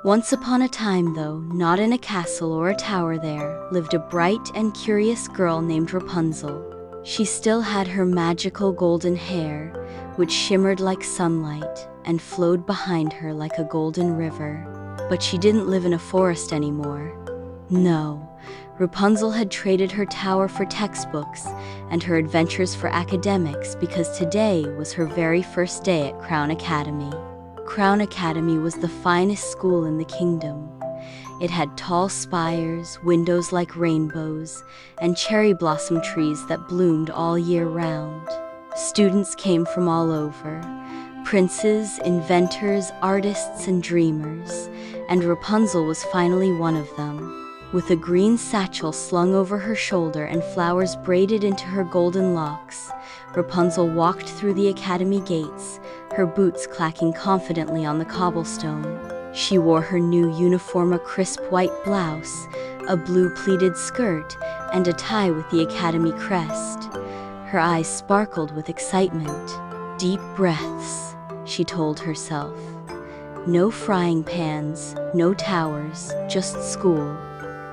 Once upon a time, though, not in a castle or a tower, there lived a bright and curious girl named Rapunzel. She still had her magical golden hair, which shimmered like sunlight and flowed behind her like a golden river. But she didn't live in a forest anymore. No, Rapunzel had traded her tower for textbooks and her adventures for academics, because today was her very first day at Crown Academy. Crown Academy was the finest school in the kingdom. It had tall spires, windows like rainbows, and cherry blossom trees that bloomed all year round. Students came from all over, princes, inventors, artists, and dreamers, and Rapunzel was finally one of them. With a green satchel slung over her shoulder and flowers braided into her golden locks, Rapunzel walked through the academy gates, her boots clacking confidently on the cobblestone. She wore her new uniform, a crisp white blouse, a blue pleated skirt, and a tie with the academy crest. Her eyes sparkled with excitement. Deep breaths, she told herself. No frying pans, no towers, just school.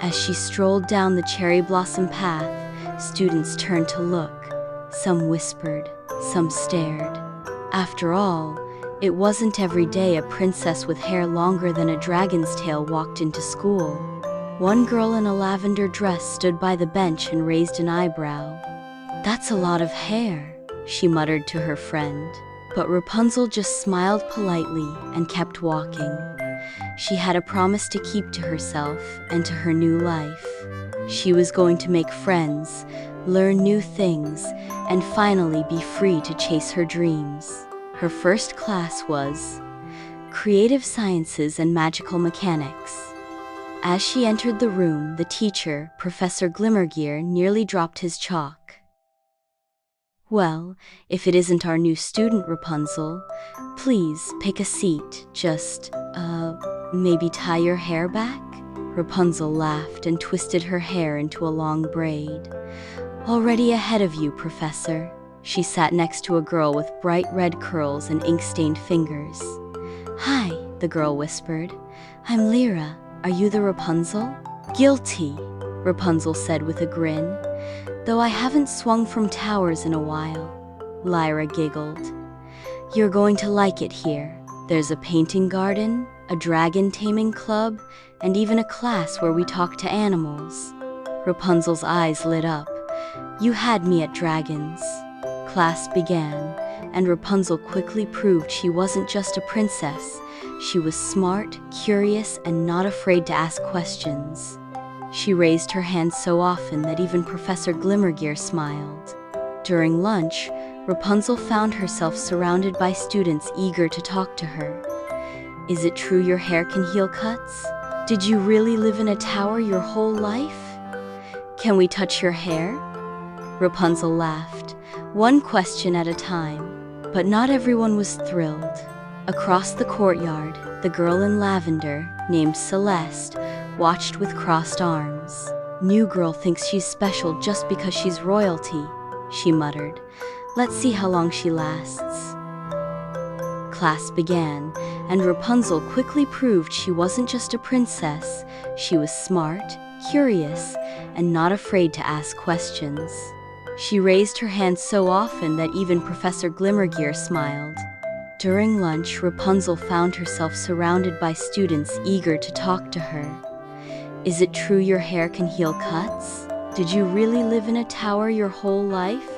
As she strolled down the cherry blossom path, students turned to look. Some whispered, some stared. After all, it wasn't every day a princess with hair longer than a dragon's tail walked into school. One girl in a lavender dress stood by the bench and raised an eyebrow. "That's a lot of hair," she muttered to her friend. But Rapunzel just smiled politely and kept walking. She had a promise to keep to herself and to her new life. She was going to make friends, learn new things, and finally be free to chase her dreams. Her first class was Creative Sciences and Magical Mechanics. As she entered the room, the teacher, Professor Glimmergear, nearly dropped his chalk. "Well, if it isn't our new student, Rapunzel, please pick a seat. Just, maybe tie your hair back?" Rapunzel laughed and twisted her hair into a long braid. "Already ahead of you, Professor." She sat next to a girl with bright red curls and ink-stained fingers. "Hi," the girl whispered. "I'm Lyra. Are you the Rapunzel?" "Guilty," Rapunzel said with a grin. "Though I haven't swung from towers in a while." Lyra giggled. "You're going to like it here. There's a painting garden, a dragon taming club, and even a class where we talk to animals." Rapunzel's eyes lit up. "You had me at dragons." Class began, and Rapunzel quickly proved she wasn't just a princess. She was smart, curious, and not afraid to ask questions. She raised her hand so often that even Professor Glimmergear smiled. During lunch, Rapunzel found herself surrounded by students eager to talk to her. "Is it true your hair can heal cuts? Did you really live in a tower your whole life? Can we touch your hair?" Rapunzel laughed, one question at a time. But not everyone was thrilled. Across the courtyard, the girl in lavender, named Celeste, watched with crossed arms. "New girl thinks she's special just because she's royalty," she muttered. "Let's see how long she lasts." Class began, and Rapunzel quickly proved she wasn't just a princess. She was smart, curious, and not afraid to ask questions. She raised her hand so often that even Professor Glimmergear smiled. During lunch, Rapunzel found herself surrounded by students eager to talk to her. "Is it true your hair can heal cuts? Did you really live in a tower your whole life?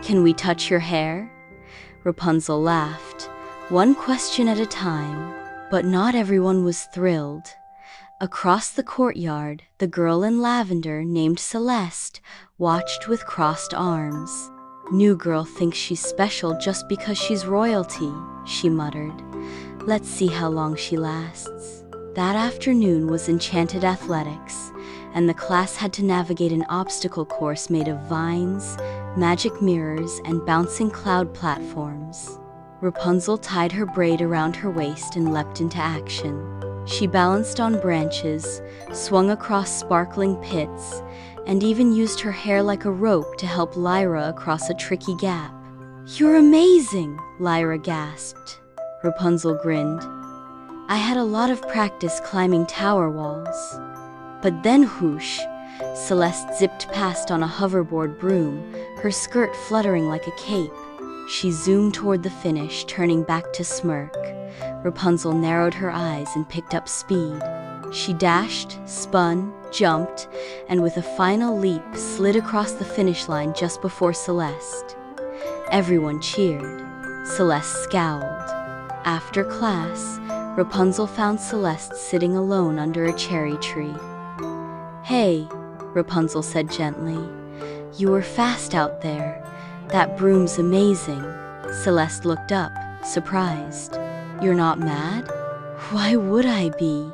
Can we touch your hair?" Rapunzel laughed, one question at a time. But not everyone was thrilled. Across the courtyard, the girl in lavender, named Celeste, watched with crossed arms. "New girl thinks she's special just because she's royalty," she muttered. "Let's see how long she lasts." That afternoon was enchanted athletics, and the class had to navigate an obstacle course made of vines, magic mirrors, and bouncing cloud platforms. Rapunzel tied her braid around her waist and leapt into action. She balanced on branches, swung across sparkling pits, and even used her hair like a rope to help Lyra across a tricky gap. "You're amazing!" Lyra gasped. Rapunzel grinned. I had a lot of practice climbing tower walls. But then whoosh, Celeste zipped past on a hoverboard broom, her skirt fluttering like a cape. She zoomed toward the finish, turning back to smirk. Rapunzel narrowed her eyes and picked up speed. She dashed, spun, jumped, and with a final leap slid across the finish line just before Celeste. Everyone cheered. Celeste scowled. After class, Rapunzel found Celeste sitting alone under a cherry tree. "Hey," Rapunzel said gently. "You were fast out there. That broom's amazing." Celeste looked up, surprised. "You're not mad?" "Why would I be?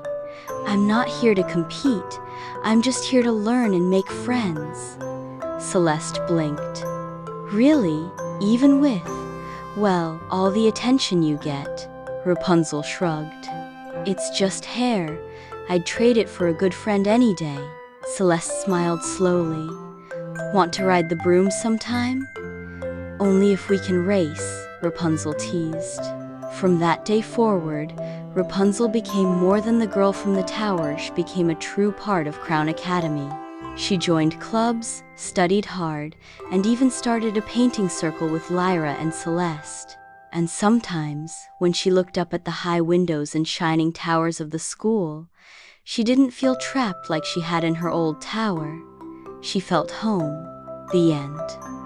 I'm not here to compete. I'm just here to learn and make friends." Celeste blinked. "Really? Even with, well, all the attention you get?" Rapunzel shrugged. "It's just hair. I'd trade it for a good friend any day." Celeste smiled slowly. "Want to ride the broom sometime?" "Only if we can race," Rapunzel teased. From that day forward, Rapunzel became more than the girl from the tower. She became a true part of Crown Academy. She joined clubs, studied hard, and even started a painting circle with Lyra and Celeste. And sometimes, when she looked up at the high windows and shining towers of the school, she didn't feel trapped like she had in her old tower. She felt home. The end.